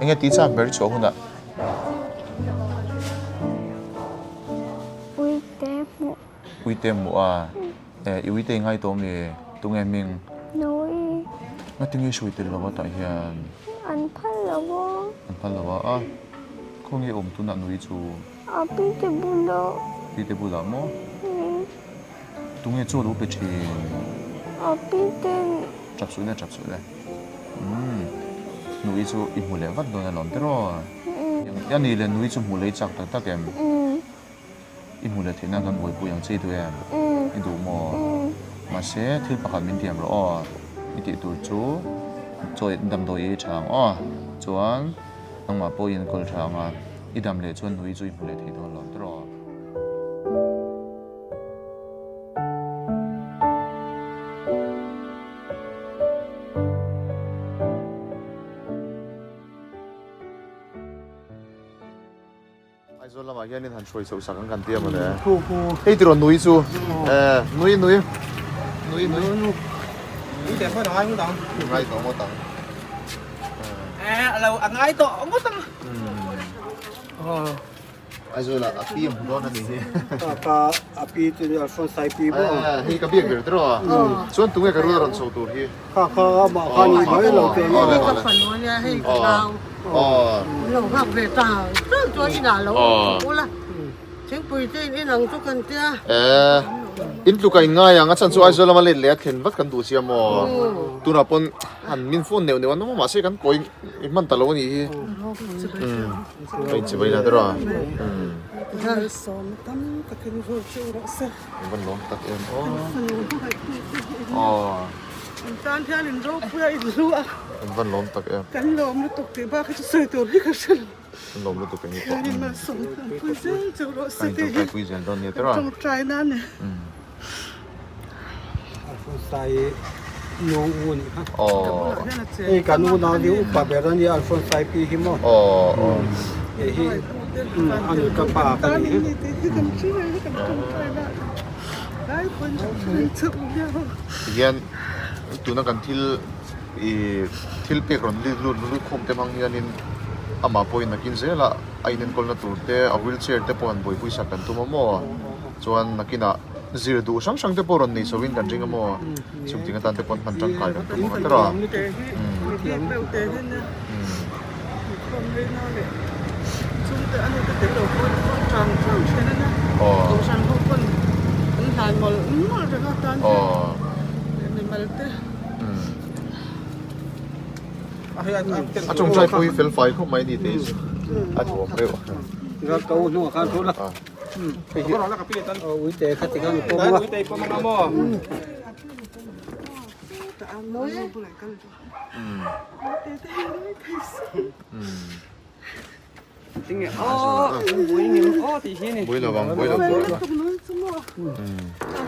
nghe tí sao bé chỗ không ạ uy tem mua à uy tem ngay tôm thì tụi em mình nói nó tiếng nghe sôi tiền là tại hiện anh phát là vô anh phải là à không nghe ôm tụi nó nuôi chú à biết bị bù lắm mò tụi nghe chỗ đâu bị chìm à biết chập suy này nuôi chú ít mua lẻ vắt đồ này lỏng thế rồi cái này là nuôi chú mua lấy chắc tất em ít mua lẻ thì năng gan bồi bồi yang chơi thôi em ít đủ mà sẽ thiếu bạc mình tiền rồi ít tiền tuổi chú rồi đâm đôi chẳng chuan năng mà bồi yên col chẳng ít đâm lệ chuan nuôi chú ít mua lẻ thì thôi lỏng thế rồi rồi là mà cái này thành suy sâu sắc hơn tiêm rồi đấy. Hey, từ núi chú, núi đẹp quá rồi không tặng. ngay tổ một tầng. Lâu ăn ai tổ một tầng. Ai rồi là tiêm đó là gì? Apa api tu dia phone sai pi bo. Hey, cái việc gì đó. Xuân tụi cái rồi sâu tuổi kia. Kha mà kha ni mới lâu tiền. Cái phần nó nha hay cao. Lâu học về tàu, rất cho đi đảo lâu. Ủa là, chính bởi thế nên là chút cần tia. In tụ cái ngay ang achan chu ai zola ma le le khen vat kan du sia mo tu na pon han min phone neu neu no ma se kan koi man ta lo ni hi ai che bai la dra Cái sớm tắm các cái đồ chơi đó sao? ban lom tak em Tan theo nên rốt bữa ít lúa. ban lom tak em Cái lom nó tục tế ba cái sợi tổ đi cái sợi. ban lom lu tu cái ni Cái này mà sống cái gì chỗ đó sẽ cái tu cái zen don ni tra trong trái nan này. Phone sai nong un ha. Cái Ei kan u na diu pa beran dia phone sai pi hi mo. Ei hi an ka pa ka ni. cái cầm chữ này cái cầm trong trái nan. Cái con chữ nhau. hian tu na kan thil pe ron li lu khom te mang hian in ama point nakin zela ainen kol na tur te a wheelchair te pon boi puisa kan tu mo chuan nakina zir du sang sang te poron nei so win kan ringa mo chung tinga tan te pon han tang kai kan tu mo tara Cái đầu tế thế nè. Không lên nó để chúng ta ăn cái tế đầu con tròn tròn trên đó nè. Đồ sản không con ăn hàng mà mà cho nó tan. Mình mà tế. a chung trai pui fel fai kho mai ni te a thom reu Ra câu no kha thu la. cái Ko la ka pi tan. Ui te kha ti kan ko mo. Ui te ko ma mo. Ta ăn nó vô lại cái. Tế tế tế. Ting ni ui ni ti hi ni. bui la bang bui la bui la Không nói chung mà.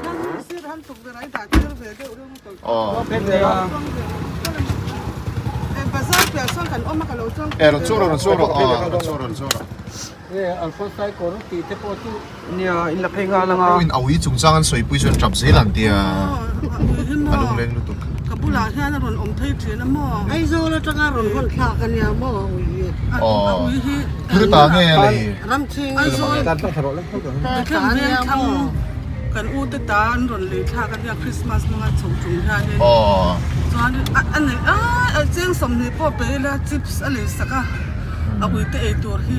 Hắn sẽ hắn tục về đấy đã chưa về đâu đâu. Pe de ya. Bà sao phải sang cần ôm cái lỗ trong. ron choro Alphonse sai ko ti te po tu. Nia in la phenga la nga. in awi chung chang an soi pui chuan trap zealand tia alung leng lu tu Cái bù lá thế nó còn ôm thấy chuyện nó mò. ai rồi là chẳng rồi con thà cái nhà mò cứ ta nghe này làm chi Ai rồi Kan ta tharo la ko. cái viên thằng cần u tết ta anh rồi lấy thà cái Christmas nó ngắt sống chung ra nên. Cho anh này ở trên sông này bỏ bể là chips anh lấy sắc à ui tết tuổi hi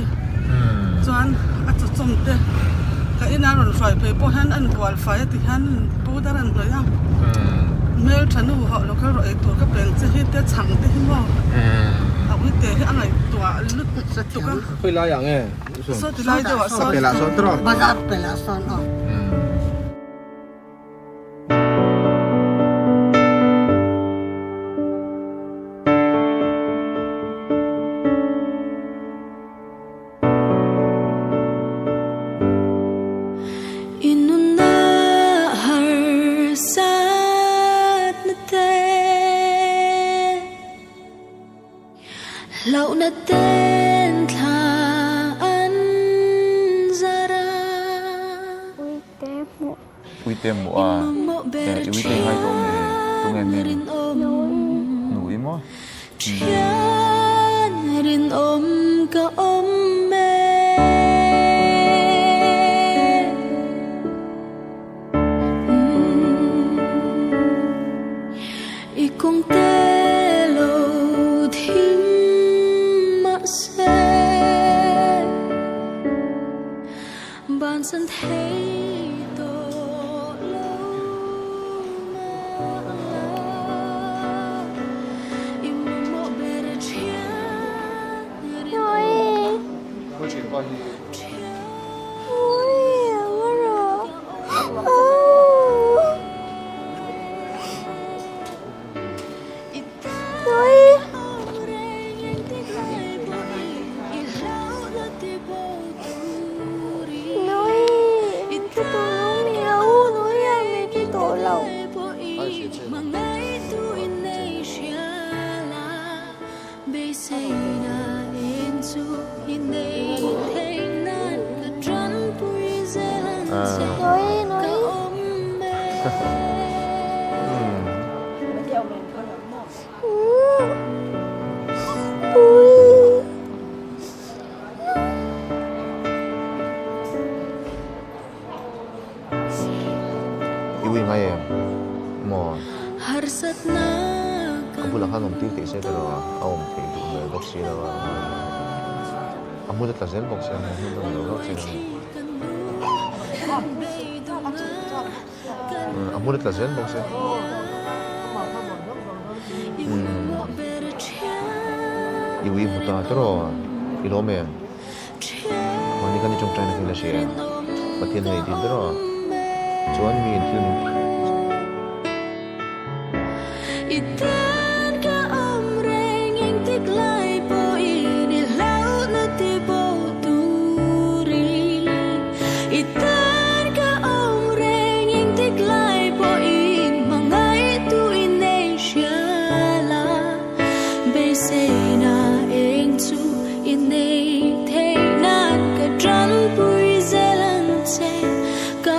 cho anh cho trong tết cái nào rồi phải phải bỏ anh bỏ phải thì anh bỏ ra anh rồi à mail chân u họ nó cái rồi tuổi cái bèn sẽ hết tết chẳng tết hi mò ui tết anh này tuổi lúc tụi cái Khoi la yang e. số thì lại đâu số Pe la so tro. bazar pela son Lâu na tên thà ăn zara uy tem mua uy tem hai tôm này tung em mình núi mò rin ôm bạn sân thấy tổ lâu im mộ bề để chia Ôi. Ôi, what a... Iwi ngay em mo aku lah kan nanti ti saya terus om ti tu le box sih lah kamu dah tazel box yang ni tu le box yang kamu dah tazel box yang Iwi buta terus ilome mani kan trong trai nak sih patian hai din terus chuan mi tin Itan ka omreng ing tiglay po inilaw na tibo turi Itan ka omreng ing tiglay po in mga ito inesyala Besay na ing tu inay tainan ka dran puri zelante ka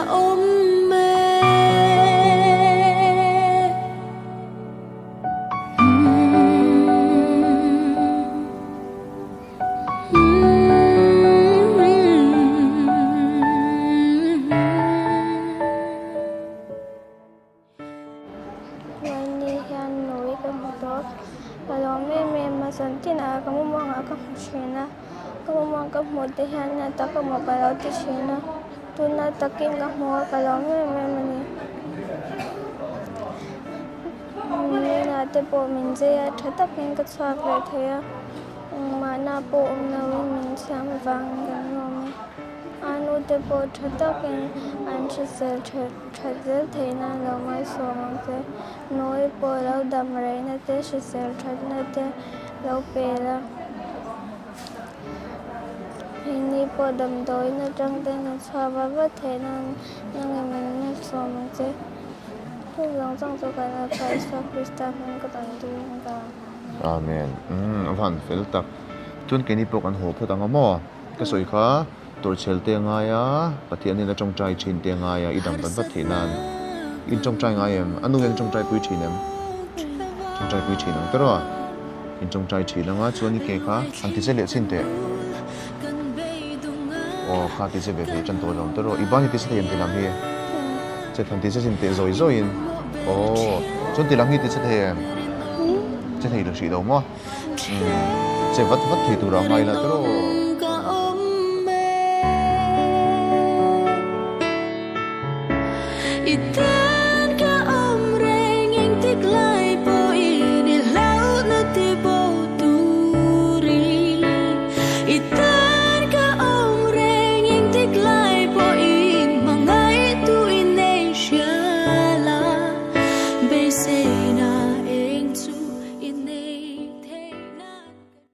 kamu mau ngakak musina, kamu mau ngakak mutihan na taka mau kalau tisina, tuna takin kak mau kalau memang ni nanti po minjaya tetap yang kecuali berthaya, mana po nawi minjam banggan nomi, anu te po tetap yang anjir terjadi thayna lama somang te, noi po lau damrai na te sisir terjadi te lau pela. Ini po damdoi na jang te na sahabat thayna yang emang somang te. Long trong cho cái là phải sao Christa mình có tận tu cả. Amen. Van fel tak. Tun keni pok an ho photang amo. Ka soi kha tor chel te nga ya, pathian ni la trong trai chin te nga ya idang ban pathinan. In trong trai nga em, anu yang trong trai pui chinem. Trong trai pui chinang tero. In trong trai chinang nga chuan ni ke kha an ti se le sin te. O kha ti se be be chan to long tero. Ibani ti se yen ti lam hi. Che thằng tí sẽ xin tiền rồi rồi ồ cho tiền lắm khi tí sẽ thèm sẽ thấy được gì đâu mà sẽ vắt thì từ đó ngay là cái đồ